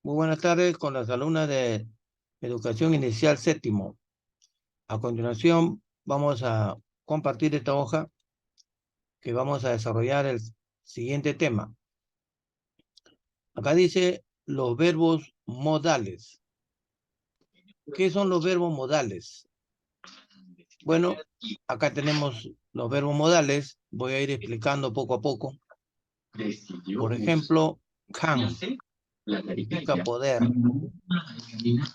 Muy buenas tardes con las alumnas de Educación Inicial Séptimo. A continuación vamos a compartir esta hoja que vamos a desarrollar el siguiente tema. Acá dice los verbos modales. ¿Qué son los verbos modales? Bueno, acá tenemos los verbos modales. Voy a ir explicando poco a poco. Por ejemplo, can significa poder.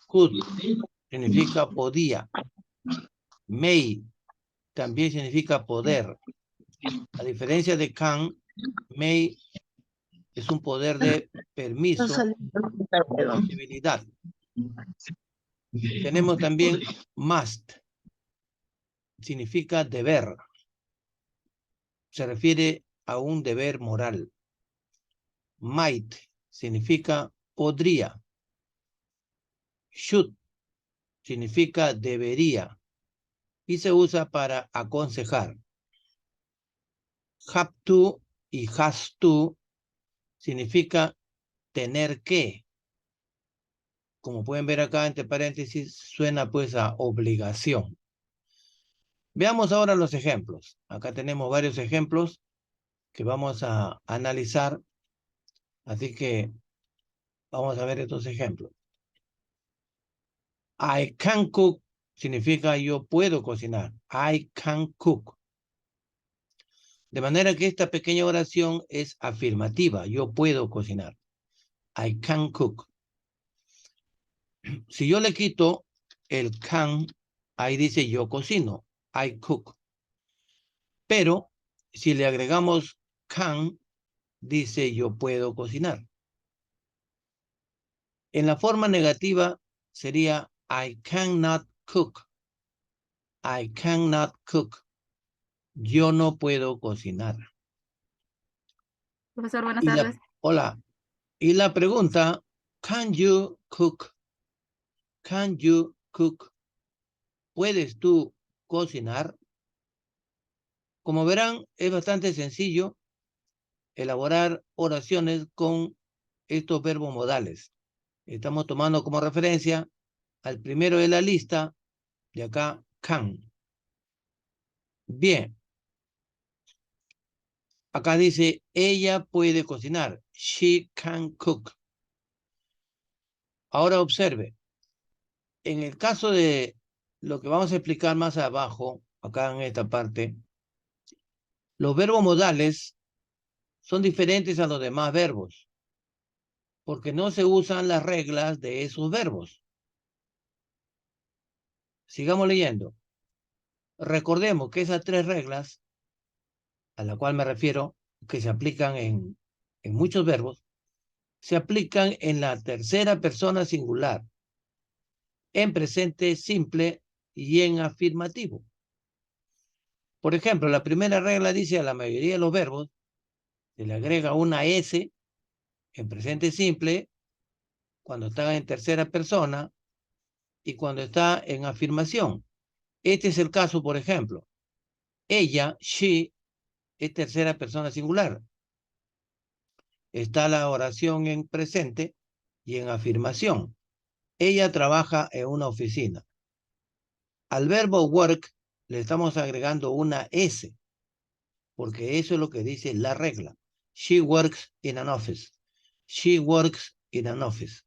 Could significa podía. May también significa poder. A diferencia de can, may es un poder de permiso o posibilidad. Tenemos también must, significa deber. Se refiere a un deber moral. Might significa podría. Should significa debería y se usa para aconsejar. Have to y has to significa tener que. Como pueden ver acá entre paréntesis, suena pues a obligación. Veamos ahora los ejemplos. Acá tenemos varios ejemplos que vamos a analizar. Así que vamos a ver estos ejemplos. I can cook significa yo puedo cocinar. I can cook. De manera que esta pequeña oración es afirmativa. Yo puedo cocinar. I can cook. Si yo le quito el can, ahí dice yo cocino. I cook. Pero si le agregamos can, dice yo puedo cocinar. En la forma negativa sería I cannot cook. I cannot cook. Yo no puedo cocinar. Profesor, buenas tardes. Hola. Y la pregunta, can you cook? Can you cook? ¿Puedes tú cocinar? Como verán, es bastante sencillo elaborar oraciones con estos verbos modales. Estamos tomando como referencia al primero de la lista, de acá, can. Bien. Acá dice, ella puede cocinar. She can cook. Ahora observe. En el caso de lo que vamos a explicar más abajo, acá en esta parte, los verbos modales son diferentes a los demás verbos, porque no se usan las reglas de esos verbos. Sigamos leyendo. Recordemos que esas tres reglas, a la cual me refiero, que se aplican en muchos verbos, se aplican en la tercera persona singular, en presente simple y en afirmativo. Por ejemplo, la primera regla dice a la mayoría de los verbos se le agrega una S en presente simple cuando está en tercera persona y cuando está en afirmación. Este es el caso, por ejemplo. Ella, she, es tercera persona singular. Está la oración en presente y en afirmación. Ella trabaja en una oficina. Al verbo work le estamos agregando una S, porque eso es lo que dice la regla. She works in an office. She works in an office.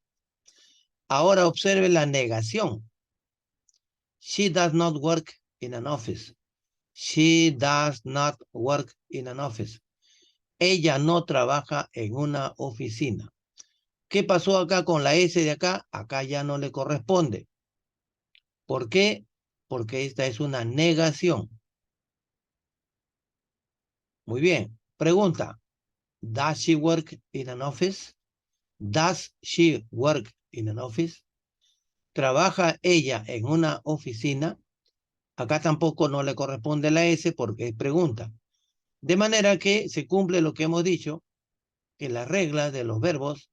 Ahora observe la negación. She does not work in an office. She does not work in an office. Ella no trabaja en una oficina. ¿Qué pasó acá con la S de acá? Acá ya no le corresponde. ¿Por qué? Porque esta es una negación. Muy bien. Pregunta. Does she work in an office? Does she work in an office? ¿Trabaja ella en una oficina? Acá tampoco no le corresponde la S porque es pregunta. De manera que se cumple lo que hemos dicho, que la regla de los verbos,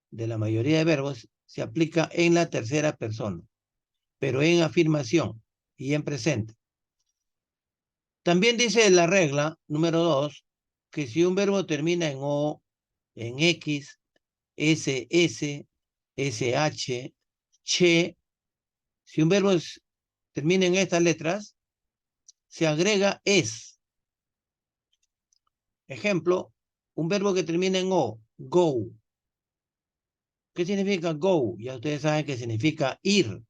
de la mayoría de verbos, se aplica en la tercera persona, pero en afirmación y en presente. También dice la regla número 2, que si un verbo termina en O, en X, SS, SH, che. Si un verbo termina en estas letras, se agrega es. Ejemplo, un verbo que termina en O, go. ¿Qué significa go? Ya ustedes saben que significa ir.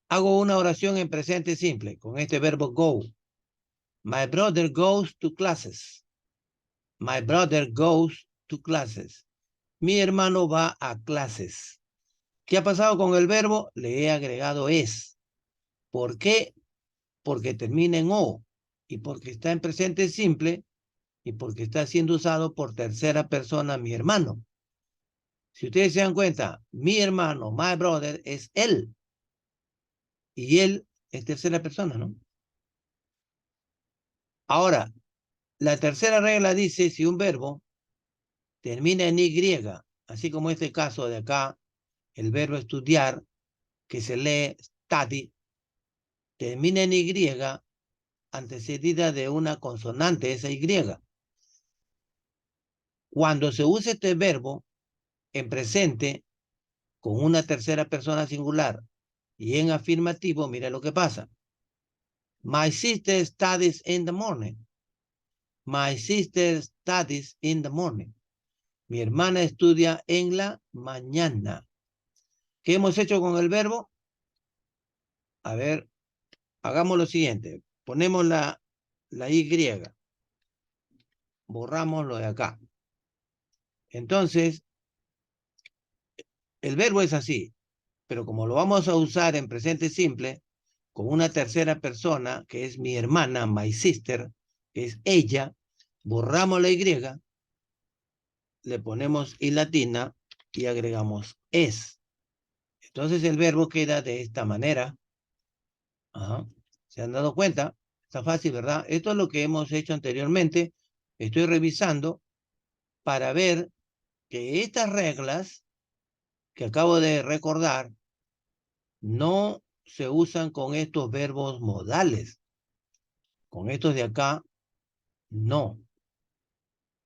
Hago una oración en presente simple con este verbo go. My brother goes to classes. My brother goes to classes. Mi hermano va a clases. ¿Qué ha pasado con el verbo? Le he agregado es. ¿Por qué? Porque termina en O y porque está en presente simple y porque está siendo usado por tercera persona, mi hermano. Si ustedes se dan cuenta, mi hermano, my brother, es él. Y él es tercera persona, ¿no? Ahora, la tercera regla dice, si un verbo termina en Y, así como este caso de acá, el verbo estudiar, que se lee study, termina en Y, antecedida de una consonante, esa Y. Cuando se usa este verbo en presente con una tercera persona singular y en afirmativo, mira lo que pasa. My sister studies in the morning. My sister studies in the morning. Mi hermana estudia en la mañana. ¿Qué hemos hecho con el verbo? A ver, hagamos lo siguiente. Ponemos la Y. Borramos lo de acá. Entonces, el verbo es así, pero como lo vamos a usar en presente simple, con una tercera persona, que es mi hermana, my sister, que es ella, borramos la Y, le ponemos I latina y agregamos es. Entonces el verbo queda de esta manera. Ajá. ¿Se han dado cuenta? Está fácil, ¿verdad? Esto es lo que hemos hecho anteriormente. Estoy revisando para ver que estas reglas que acabo de recordar no se usan con estos verbos modales. Con estos de acá, no.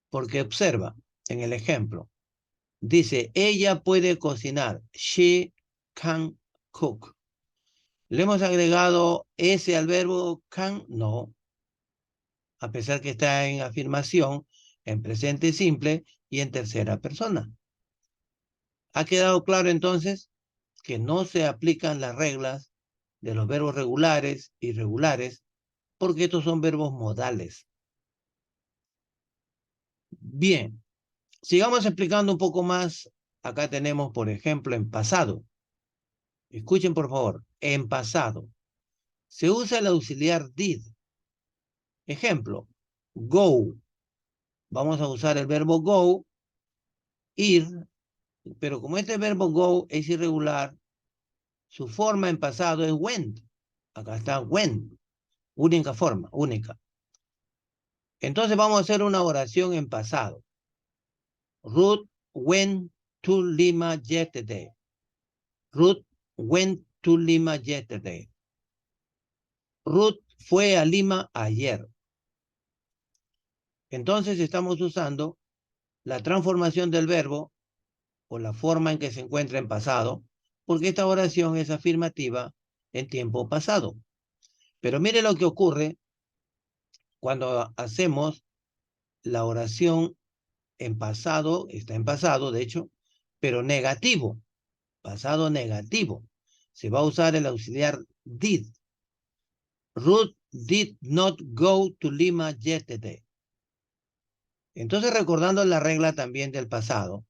Porque observa en el ejemplo. Dice, ella puede cocinar. She can cook. ¿Le hemos agregado ese al verbo can? No. A pesar que está en afirmación, en presente simple y en tercera persona. ¿Ha quedado claro entonces que no se aplican las reglas de los verbos regulares y irregulares porque estos son verbos modales? Bien, sigamos explicando un poco más. Acá tenemos, por ejemplo, en pasado. Escuchen, por favor. En pasado. Se usa el auxiliar did. Ejemplo, go. Vamos a usar el verbo go, ir, pero como este verbo go es irregular, su forma en pasado es went. Acá está went. Única forma, única. Entonces vamos a hacer una oración en pasado. Ruth went to Lima yesterday. Ruth went to Lima yesterday. Ruth fue a Lima ayer. Entonces estamos usando la transformación del verbo o la forma en que se encuentra en pasado, porque esta oración es afirmativa en tiempo pasado. Pero mire lo que ocurre cuando hacemos la oración en pasado, está en pasado, de hecho, pero negativo, pasado negativo. Se va a usar el auxiliar did. Ruth did not go to Lima yesterday. Entonces, recordando la regla también del pasado,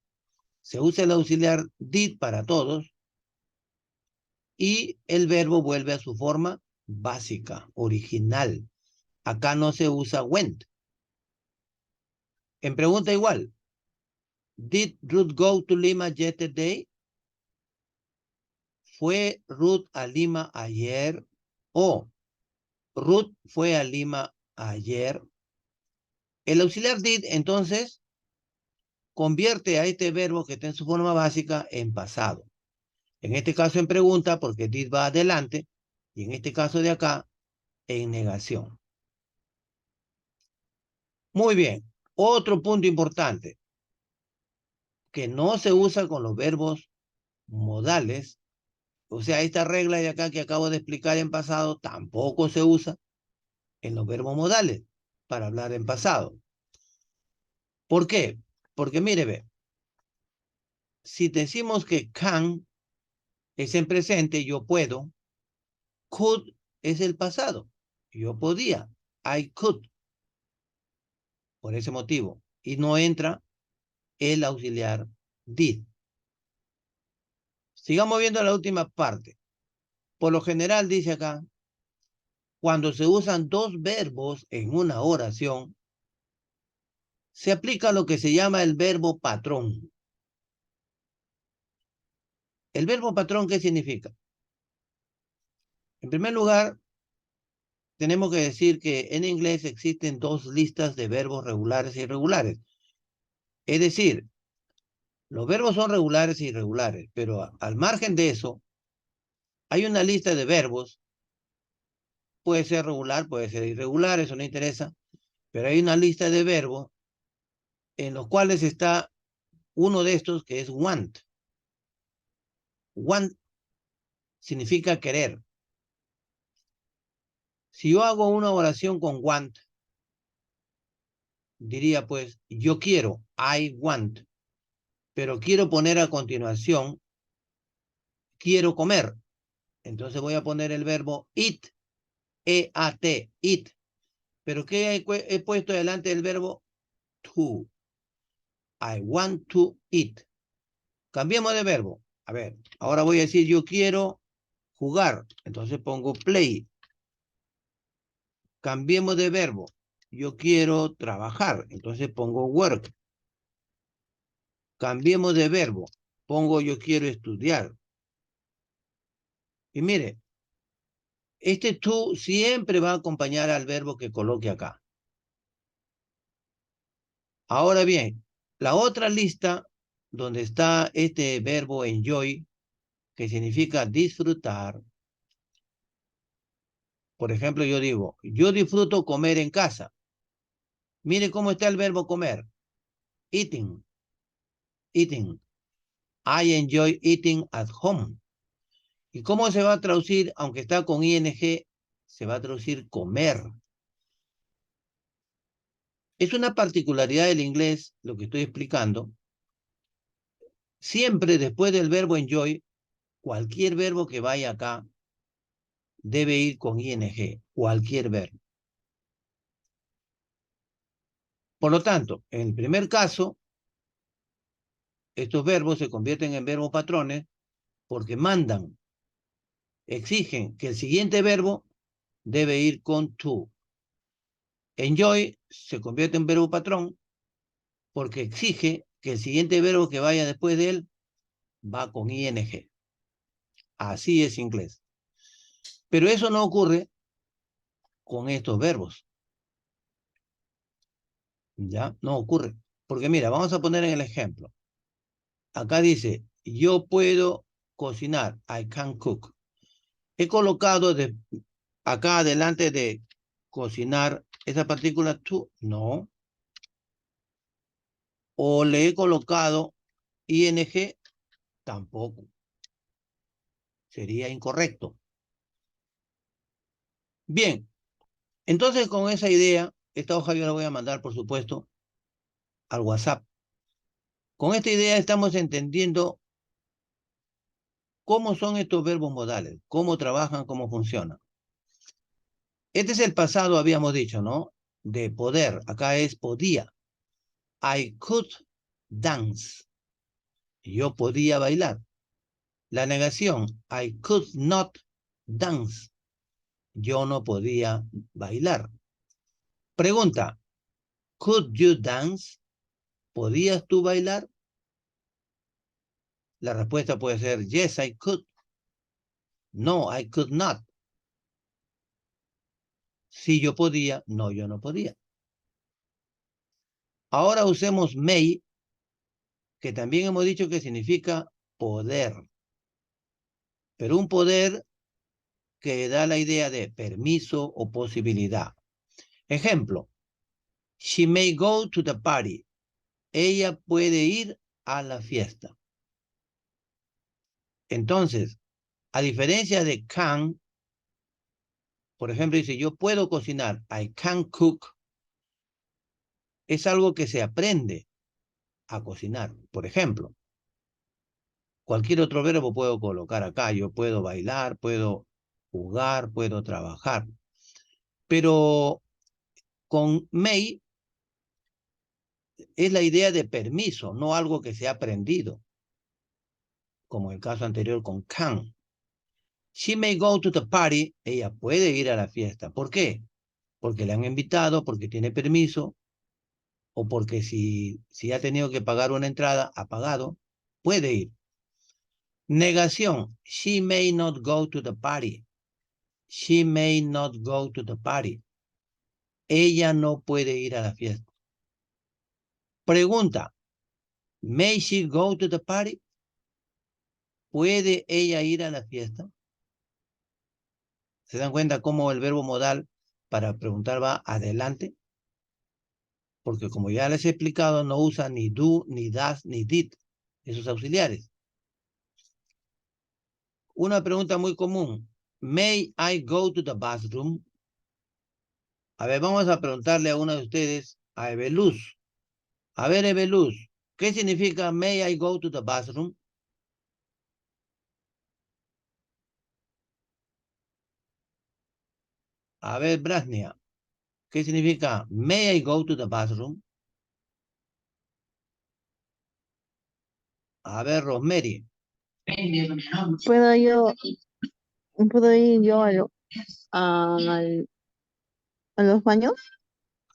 se usa el auxiliar did para todos y el verbo vuelve a su forma básica, original. Acá no se usa went. En pregunta igual, did Ruth go to Lima yesterday? ¿Fue Ruth a Lima ayer? ¿O Ruth fue a Lima ayer? El auxiliar did, entonces, convierte a este verbo que está en su forma básica en pasado. En este caso en pregunta, porque did va adelante, y en este caso de acá, en negación. Muy bien. Otro punto importante. que no se usa con los verbos modales. O sea, esta regla de acá que acabo de explicar en pasado tampoco se usa en los verbos modales para hablar en pasado. ¿Por qué? Porque mire, ve, si decimos que can es en presente, yo puedo, could es el pasado, yo podía, I could, por ese motivo, y no entra el auxiliar did. Sigamos viendo la última parte. Por lo general dice acá, cuando se usan dos verbos en una oración, se aplica lo que se llama el verbo patrón. ¿El verbo patrón qué significa? En primer lugar, tenemos que decir que en inglés existen dos listas de verbos regulares e irregulares. Es decir, los verbos son regulares e irregulares, pero al margen de eso, hay una lista de verbos, puede ser regular, puede ser irregular, eso no interesa, pero hay una lista de verbos en los cuales está uno de estos que es want. Want significa querer. Si yo hago una oración con want, diría pues, yo quiero, I want, pero quiero poner a continuación, quiero comer. Entonces voy a poner el verbo eat, E-A-T, eat. ¿Pero qué he puesto delante del verbo? To. I want to eat. Cambiemos de verbo. A ver, ahora voy a decir yo quiero jugar. Entonces pongo play. Cambiemos de verbo. Yo quiero trabajar. Entonces pongo work. Cambiemos de verbo. Pongo yo quiero estudiar. Y mire, este to siempre va a acompañar al verbo que coloque acá. Ahora bien, la otra lista donde está este verbo enjoy, que significa disfrutar. Por ejemplo, yo digo, yo disfruto comer en casa. Mire cómo está el verbo comer. Eating, eating. I enjoy eating at home. ¿Y cómo se va a traducir, aunque está con ing? Se va a traducir comer. Es una particularidad del inglés, lo que estoy explicando. Siempre después del verbo enjoy, cualquier verbo que vaya acá debe ir con ing, cualquier verbo. Por lo tanto, en el primer caso, estos verbos se convierten en verbos patrones porque mandan, exigen que el siguiente verbo debe ir con to. Enjoy se convierte en verbo patrón porque exige que el siguiente verbo que vaya después de él va con ing. Así es inglés. Pero eso no ocurre con estos verbos. ¿Ya? No ocurre. Porque mira, vamos a poner en el ejemplo. Acá dice, yo puedo cocinar. I can cook. He colocado acá adelante de cocinar esa partícula to. No. O le he colocado ing. Tampoco. Sería incorrecto. Bien. Entonces, con esa idea, esta hoja yo la voy a mandar, por supuesto, al WhatsApp. Con esta idea estamos entendiendo cómo son estos verbos modales, cómo trabajan, cómo funcionan. Este es el pasado, habíamos dicho, ¿no? De poder. Acá es podía. I could dance. Yo podía bailar. La negación. I could not dance. Yo no podía bailar. Pregunta. Could you dance? ¿Podías tú bailar? La respuesta puede ser yes, I could. No, I could not. Sí, yo podía. No, yo no podía. Ahora usemos may, que también hemos dicho que significa poder. Pero un poder que da la idea de permiso o posibilidad. Ejemplo. She may go to the party. Ella puede ir a la fiesta. Entonces, a diferencia de can, por ejemplo, dice, yo puedo cocinar, I can cook, es algo que se aprende a cocinar. Por ejemplo, cualquier otro verbo puedo colocar acá, yo puedo bailar, puedo jugar, puedo trabajar. Pero con may es la idea de permiso, no algo que se ha aprendido, como el caso anterior con can. She may go to the party, ella puede ir a la fiesta. ¿Por qué? Porque le han invitado, porque tiene permiso, o porque si ha tenido que pagar una entrada, ha pagado, puede ir. Negación, she may not go to the party. She may not go to the party. Ella no puede ir a la fiesta. Pregunta, may she go to the party? ¿Puede ella ir a la fiesta? ¿Se dan cuenta cómo el verbo modal para preguntar va adelante? Porque como ya les he explicado, no usa ni do, ni does, ni did, esos auxiliares. Una pregunta muy común. May I go to the bathroom? A ver, vamos a preguntarle a una de ustedes, a Eveluz. A ver, Eveluz, ¿qué significa may I go to the bathroom? A ver, Brasnia, ¿qué significa may I go to the bathroom? A ver, Rosemary. ¿Puedo yo, puedo ir yo al- a los baños?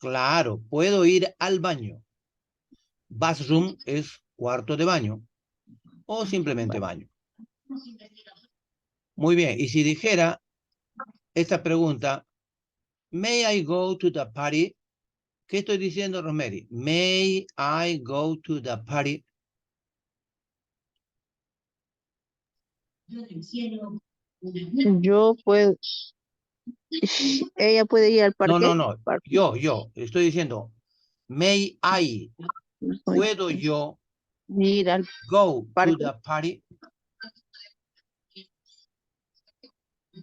Claro, puedo ir al baño. Bathroom es cuarto de baño o simplemente baño. Muy bien, y si dijera esta pregunta, may I go to the party? ¿Qué estoy diciendo, Rosemary? May I go to the party? Yo puedo, ella puede ir al No, parque. no, no. Yo, estoy diciendo, may I, ¿puedo yo Ir al go to parque. the party?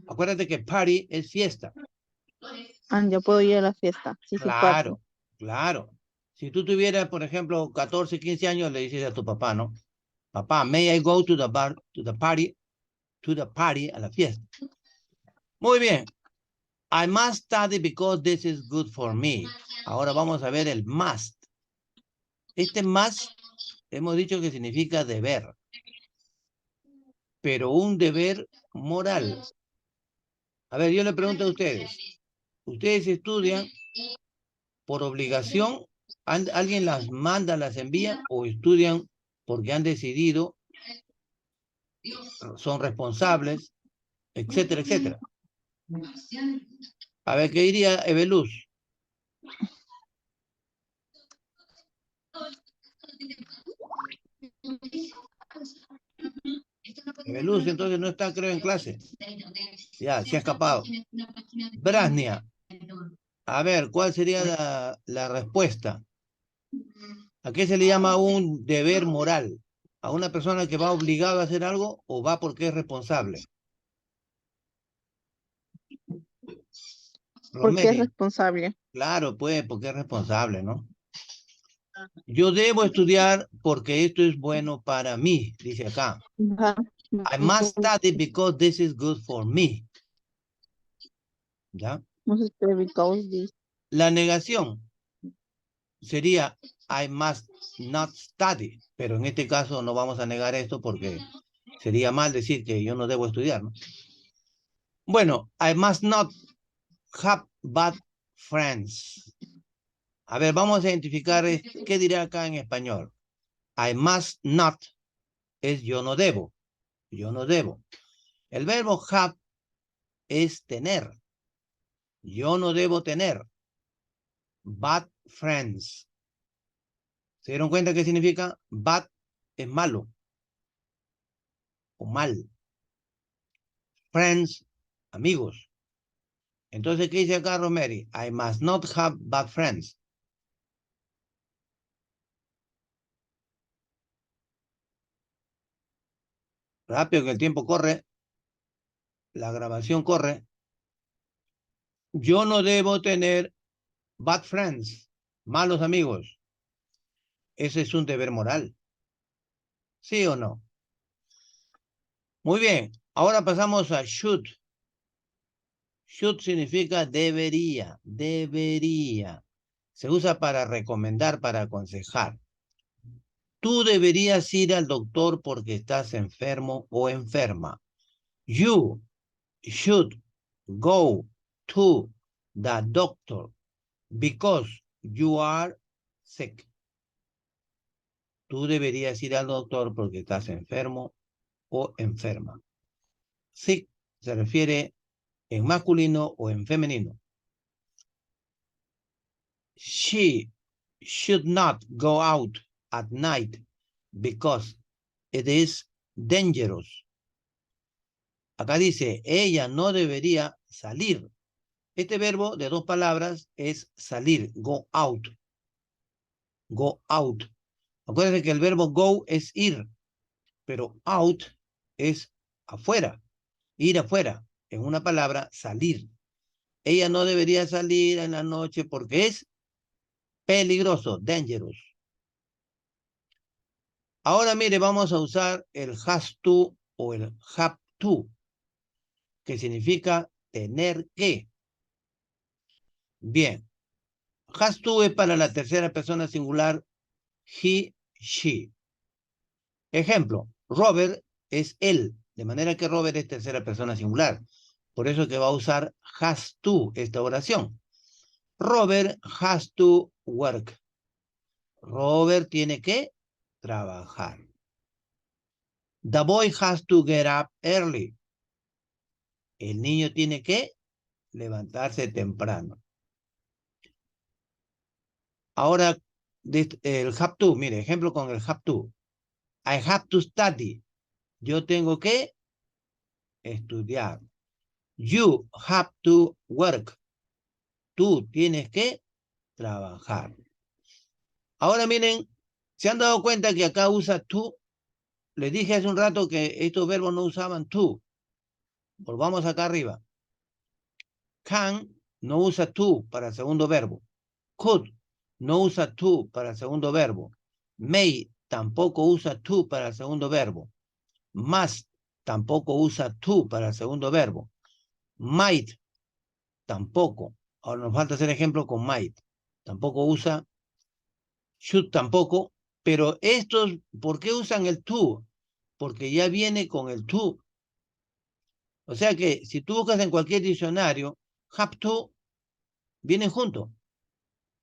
Acuérdate que party es fiesta. Ah, ya puedo ir a la fiesta. Sí, sí, parque. Claro, claro. Si tú tuvieras, por ejemplo, 14, 15 años, le dices a tu papá, ¿no? Papá, may I go to the bar, to the party, a la fiesta. Muy bien. I must study because this is good for me. Ahora vamos a ver el must. Este must hemos dicho que significa deber, pero un deber moral. A ver, yo le pregunto a ustedes, ¿ustedes estudian por obligación? ¿Alguien las manda, las envía o estudian porque han decidido, son responsables, etcétera, etcétera? A ver, ¿qué diría Eveluz? Eveluz entonces no está, creo, en clase. Ya, se ha escapado. Brasnia, a ver, ¿cuál sería la respuesta? ¿A qué se le llama un deber moral? ¿A una persona que va obligada a hacer algo o va porque es responsable? Porque es Rosemary, responsable. claro, pues, porque es responsable, ¿no? Yo debo estudiar porque esto es bueno para mí, dice acá. Ajá. I must study because this is good for me. ¿Ya? Because this. La negación sería I must not study, pero en este caso no vamos a negar esto porque sería mal decir que yo no debo estudiar, ¿no? Bueno, I must not have bad friends. A ver, vamos a identificar qué dirá acá en español. I must not es yo no debo. Yo no debo. El verbo have es tener. Yo no debo tener bad friends. ¿Se dieron cuenta qué significa? Bad es malo o mal. Friends, amigos. Entonces, ¿qué dice acá Rosemary? I must not have bad friends. rápido que el tiempo corre, la grabación corre. Yo no debo tener bad friends, malos amigos. Ese es un deber moral. ¿Sí o no? Muy bien. Ahora pasamos a should. Should significa debería, debería. Se usa para recomendar, para aconsejar. Tú deberías ir al doctor porque estás enfermo o enferma. You should go to the doctor because you are sick. Tú deberías ir al doctor porque estás enfermo o enferma. Sick se refiere en masculino o en femenino. She should not go out at night because it is dangerous. Acá dice, ella no debería salir. Este verbo de dos palabras es salir, go out. Go out. Acuérdense que el verbo go es ir, pero out es afuera, ir afuera. En una palabra, salir. Ella no debería salir en la noche porque es peligroso, dangerous. Ahora mire, vamos a usar el has to o el have to, que significa tener que. Bien, has to es para la tercera persona singular, he, she. Ejemplo, Robert es él, de manera que Robert es tercera persona singular. Por eso que va a usar has to esta oración. Robert has to work. Robert tiene que trabajar. The boy has to get up early. El niño tiene que levantarse temprano. Ahora, el have to, mire, ejemplo con el have to. I have to study. Yo tengo que estudiar. You have to work. Tú tienes que trabajar. Ahora miren, ¿se han dado cuenta que acá usa tú? Les dije hace un rato que estos verbos no usaban tú. Volvamos acá arriba. Can no usa tú para el segundo verbo. Could no usa tú para el segundo verbo. May tampoco usa tú para el segundo verbo. Must tampoco usa tú para el segundo verbo. Might tampoco. Ahora nos falta hacer ejemplo con might. Tampoco usa. Should tampoco. Pero estos, ¿por qué usan el to? Porque ya viene con el to. O sea que si tú buscas en cualquier diccionario, have to, vienen juntos.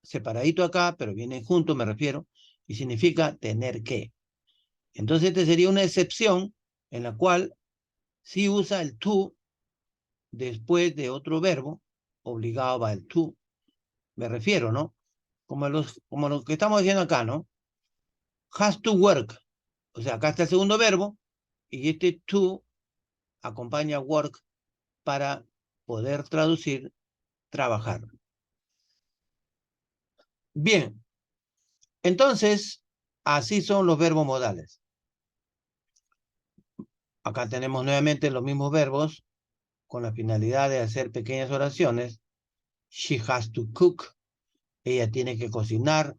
Separadito acá, pero vienen juntos, me refiero, y significa tener que. Entonces, esta sería una excepción en la cual sí usa el to después de otro verbo, obligado va el to. Me refiero, ¿no? Como lo que estamos diciendo acá, ¿no? Has to work. O sea, acá está el segundo verbo y este to acompaña work para poder traducir trabajar. Bien, entonces, así son los verbos modales. Acá tenemos nuevamente los mismos verbos con la finalidad de hacer pequeñas oraciones. She has to cook. Ella tiene que cocinar.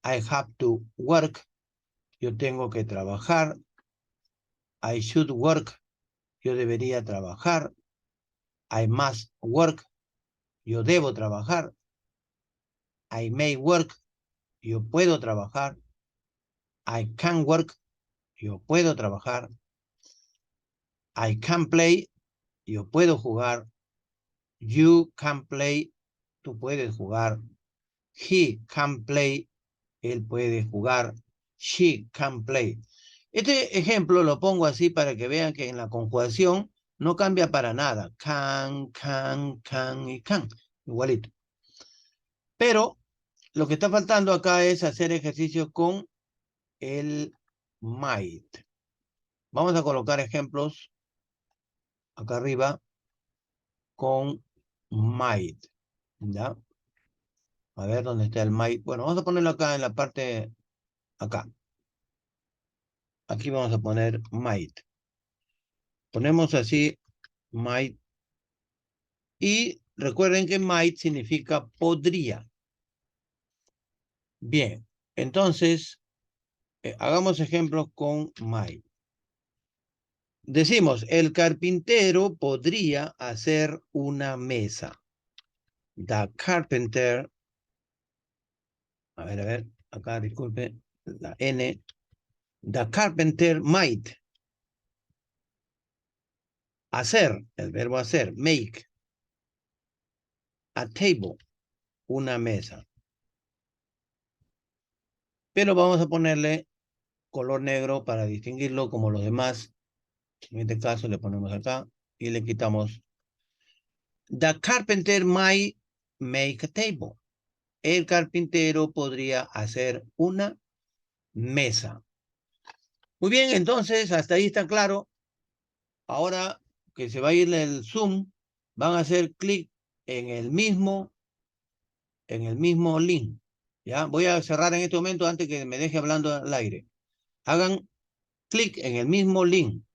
I have to work. Yo tengo que trabajar. I should work. Yo debería trabajar. I must work. Yo debo trabajar. I may work. Yo puedo trabajar. I can work. Yo puedo trabajar. I can play. Yo puedo jugar. You can play. Tú puedes jugar. He can play. Él puede jugar. She can play. Este ejemplo lo pongo así para que vean que en la conjugación no cambia para nada. Can y can. Igualito. Pero lo que está faltando acá es hacer ejercicios con el might. Vamos a colocar ejemplos acá arriba con might. ¿Ya? A ver dónde está el might. Bueno, vamos a ponerlo acá en la parte acá. Aquí vamos a poner might. Ponemos así, might. Y recuerden que might significa podría. Bien, entonces, hagamos ejemplos con might. Decimos, el carpintero podría hacer una mesa. The carpenter, a ver, acá disculpe, la N. The carpenter might. Hacer, el verbo hacer, make. A table, una mesa. Pero vamos a ponerle color negro para distinguirlo como los demás. En este caso le ponemos acá y le quitamos. The carpenter might make a table. El carpintero podría hacer una mesa. Muy bien, entonces hasta ahí está claro. Ahora que se va a ir el Zoom, van a hacer clic en el mismo link. Ya, voy a cerrar en este momento antes que me deje hablando al aire. Hagan clic en el mismo link.